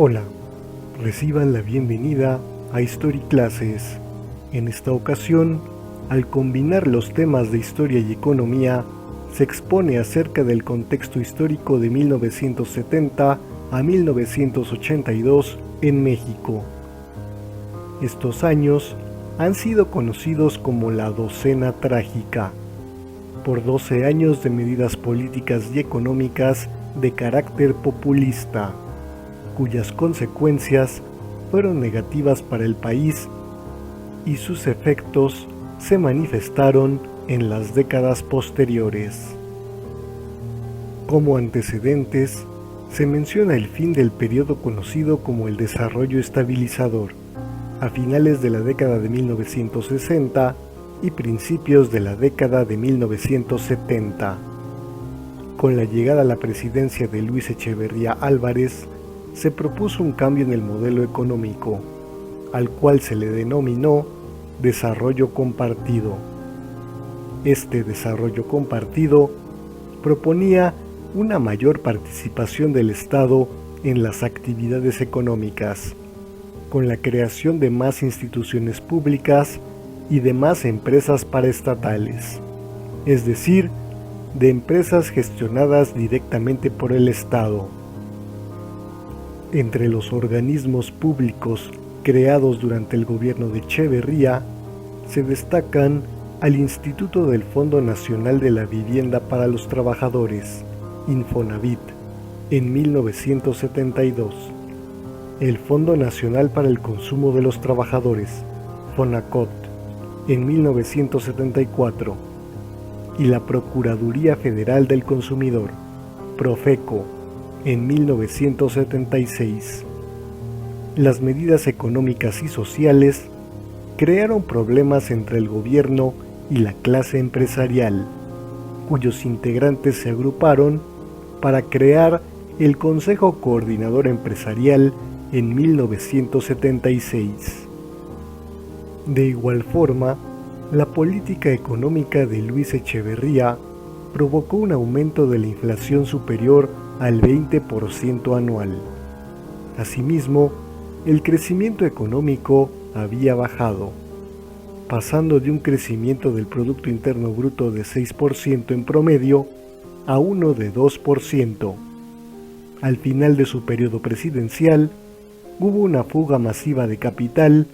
Hola, reciban la bienvenida a History Classes. En esta ocasión, al combinar los temas de historia y economía, se expone acerca del contexto histórico de 1970 a 1982 en México. Estos años han sido conocidos como la Docena Trágica, por 12 años de medidas políticas y económicas de carácter populista, cuyas consecuencias fueron negativas para el país y sus efectos se manifestaron en las décadas posteriores. Como antecedentes, se menciona el fin del periodo conocido como el desarrollo estabilizador, a finales de la década de 1960 y principios de la década de 1970. Con la llegada a la presidencia de Luis Echeverría Álvarez, se propuso un cambio en el modelo económico, al cual se le denominó desarrollo compartido. Este desarrollo compartido proponía una mayor participación del Estado en las actividades económicas, con la creación de más instituciones públicas y de más empresas paraestatales, es decir, de empresas gestionadas directamente por el Estado. Entre los organismos públicos creados durante el gobierno de Echeverría se destacan al Instituto del Fondo Nacional de la Vivienda para los Trabajadores, Infonavit, en 1972, el Fondo Nacional para el Consumo de los Trabajadores, Fonacot, en 1974, y la Procuraduría Federal del Consumidor, Profeco, en 1976. Las medidas económicas y sociales crearon problemas entre el gobierno y la clase empresarial, cuyos integrantes se agruparon para crear el Consejo Coordinador Empresarial en 1976. De igual forma, la política económica de Luis Echeverría provocó un aumento de la inflación superior al 20% anual. Asimismo, el crecimiento económico había bajado, pasando de un crecimiento del Producto Interno Bruto de 6% en promedio a uno de 2%. Al final de su periodo presidencial, hubo una fuga masiva de capital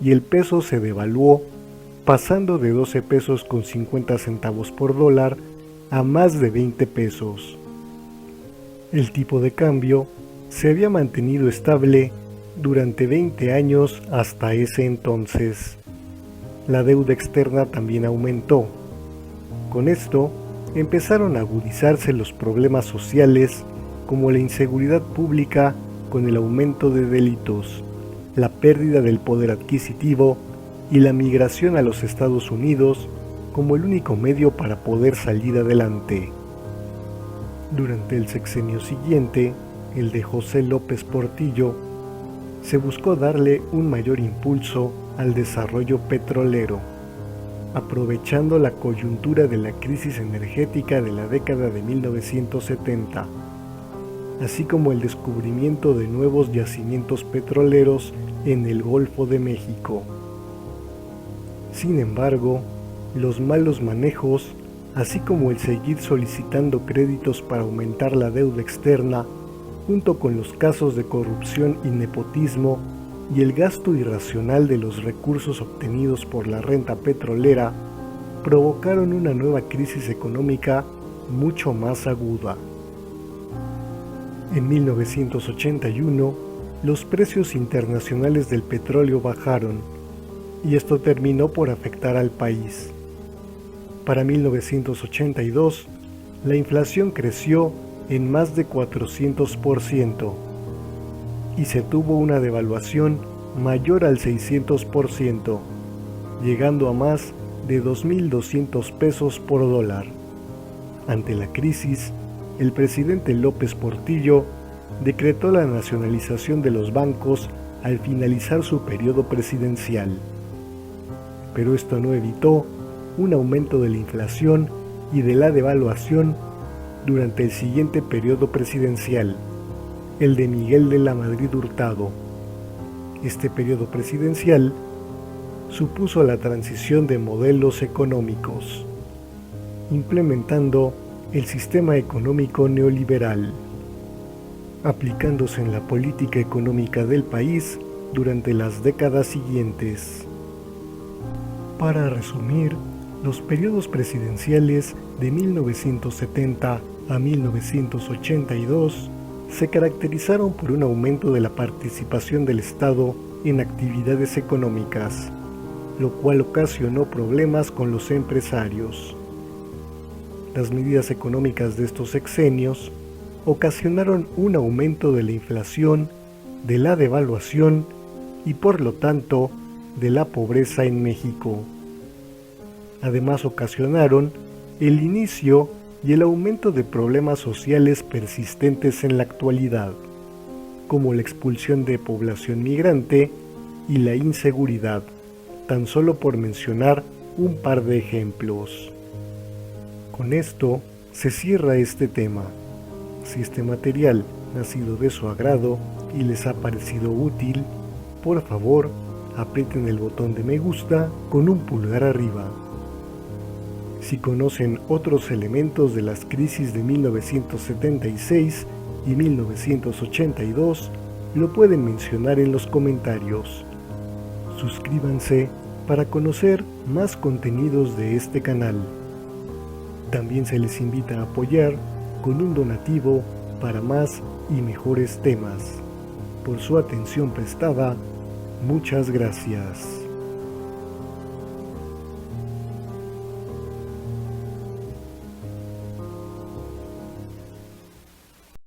y el peso se devaluó, pasando de 12 pesos con 50 centavos por dólar a más de 20 pesos. El tipo de cambio se había mantenido estable durante 20 años hasta ese entonces. La deuda externa también aumentó. Con esto, empezaron a agudizarse los problemas sociales como la inseguridad pública con el aumento de delitos, la pérdida del poder adquisitivo y la migración a los Estados Unidos como el único medio para poder salir adelante. Durante el sexenio siguiente, el de José López Portillo, se buscó darle un mayor impulso al desarrollo petrolero, aprovechando la coyuntura de la crisis energética de la década de 1970, así como el descubrimiento de nuevos yacimientos petroleros en el Golfo de México. Sin embargo, los malos manejos, así como el seguir solicitando créditos para aumentar la deuda externa, junto con los casos de corrupción y nepotismo y el gasto irracional de los recursos obtenidos por la renta petrolera, provocaron una nueva crisis económica mucho más aguda. En 1981, los precios internacionales del petróleo bajaron, y esto terminó por afectar al país. Para 1982, la inflación creció en más de 400% y se tuvo una devaluación mayor al 600%, llegando a más de 2.200 pesos por dólar. Ante la crisis, el presidente López Portillo decretó la nacionalización de los bancos al finalizar su periodo presidencial. Pero esto no evitó un aumento de la inflación y de la devaluación durante el siguiente periodo presidencial, el de Miguel de la Madrid Hurtado. Este periodo presidencial supuso la transición de modelos económicos, implementando el sistema económico neoliberal, aplicándose en la política económica del país durante las décadas siguientes. Para resumir, los periodos presidenciales de 1970 a 1982 se caracterizaron por un aumento de la participación del Estado en actividades económicas, lo cual ocasionó problemas con los empresarios. Las medidas económicas de estos sexenios ocasionaron un aumento de la inflación, de la devaluación y por lo tanto de la pobreza en México. Además ocasionaron el inicio y el aumento de problemas sociales persistentes en la actualidad, como la expulsión de población migrante y la inseguridad, tan solo por mencionar un par de ejemplos. Con esto se cierra este tema. Si este material ha sido de su agrado y les ha parecido útil, por favor, aprieten el botón de me gusta con un pulgar arriba. Si conocen otros elementos de las crisis de 1976 y 1982, lo pueden mencionar en los comentarios. Suscríbanse para conocer más contenidos de este canal. También se les invita a apoyar con un donativo para más y mejores temas. Por su atención prestada, muchas gracias.